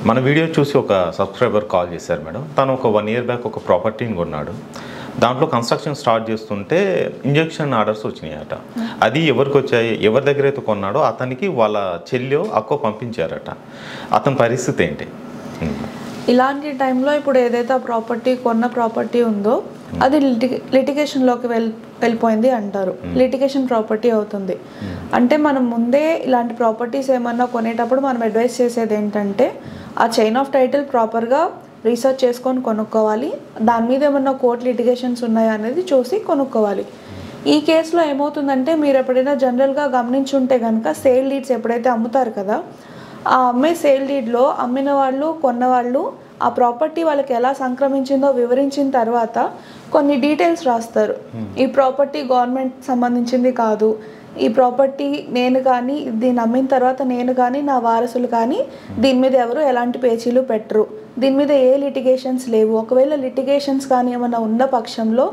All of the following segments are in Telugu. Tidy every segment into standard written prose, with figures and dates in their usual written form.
మన వీడియో చూసి ఒక సబ్స్క్రైబర్ కాల్ చేశారు మేడం. తను ఒక 1 year బ్యాక్ ఒక ప్రాపర్టీని కొన్నాడు. దాంట్లో కన్స్ట్రక్షన్ స్టార్ట్ చేస్తుంటే ఇంజెక్షన్ ఆర్డర్స్ వచ్చినాయట. అది ఎవరికి వచ్చాయి, ఎవరి దగ్గర అయితే కొన్నాడో అతనికి వాళ్ళ చెల్లి అక్కో పంపించారట. అతని పరిస్థితి ఏంటి? ఇలాంటి టైంలో ఇప్పుడు ఏదైతే ఆ ప్రాపర్టీ కొన్న ప్రాపర్టీ ఉందో అది లిటిగేషన్లోకి వెళ్ళిపోయింది అంటారు. లిటిగేషన్ ప్రాపర్టీ అవుతుంది. అంటే మనం ముందే ఇలాంటి ప్రాపర్టీస్ ఏమన్నా కొనేటప్పుడు మనం అడ్వైస్ చేసేది ఏంటంటే ఆ చైన్ ఆఫ్ టైటిల్ ప్రాపర్గా రీసెర్చ్ చేసుకొని కొనుక్కోవాలి. దాని మీద ఏమన్నా కోర్ట్ లిటిగేషన్స్ ఉన్నాయా అనేది చూసి కొనుక్కోవాలి. ఈ కేసులో ఏమవుతుందంటే మీరు ఎప్పుడైనా జనరల్గా గమనించుంటే కనుక సేల్ డీడ్స్ ఎప్పుడైతే అమ్ముతారు కదా, ఆ అమ్మే సేల్ డీడ్లో అమ్మిన వాళ్ళు కొన్నవాళ్ళు ఆ ప్రాపర్టీ వాళ్ళకి ఎలా సంక్రమించిందో వివరించిన తర్వాత కొన్ని డీటెయిల్స్ రాస్తారు. ఈ ప్రాపర్టీ గవర్నమెంట్ సంబంధించింది కాదు, ఈ ప్రాపర్టీ నేను కానీ దీన్ని అమ్మిన తర్వాత నేను కానీ నా వారసులు కానీ దీని మీద ఎవరు ఎలాంటి పేచీలు పెట్టరు, దీని మీద ఏ లిటిగేషన్స్ లేవు, ఒకవేళ లిటిగేషన్స్ కానీ ఏమైనా ఉన్న పక్షంలో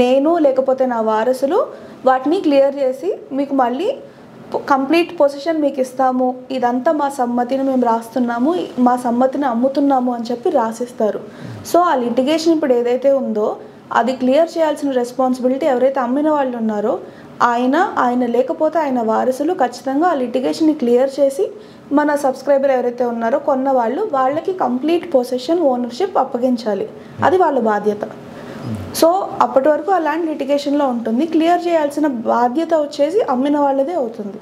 నేను లేకపోతే నా వారసులు వాటిని క్లియర్ చేసి మీకు మళ్ళీ కంప్లీట్ పొజిషన్ మీకు ఇస్తాము, ఇదంతా మా సమ్మతిని మేము రాస్తున్నాము, మా సమ్మతిని అమ్ముతున్నాము అని చెప్పి రాసిస్తారు. సో ఆ లిటిగేషన్ ఇప్పుడు ఏదైతే ఉందో అది క్లియర్ చేయాల్సిన రెస్పాన్సిబిలిటీ ఎవరైతే అమ్మిన వాళ్ళు ఉన్నారో ఆయన లేకపోతే ఆయన వారసులు ఖచ్చితంగా ఆ లిటిగేషన్ని క్లియర్ చేసి మన సబ్స్క్రైబర్ ఎవరైతే ఉన్నారో కొన్న వాళ్ళకి కంప్లీట్ పొజిషన్ ఓనర్షిప్ అప్పగించాలి. అది వాళ్ళ బాధ్యత. సో అప్పటి వరకు అలాంటి లిటిగేషన్లో ఉంటుంది. క్లియర్ చేయాల్సిన బాధ్యత వచ్చేసి అమ్మిన వాళ్ళదే అవుతుంది.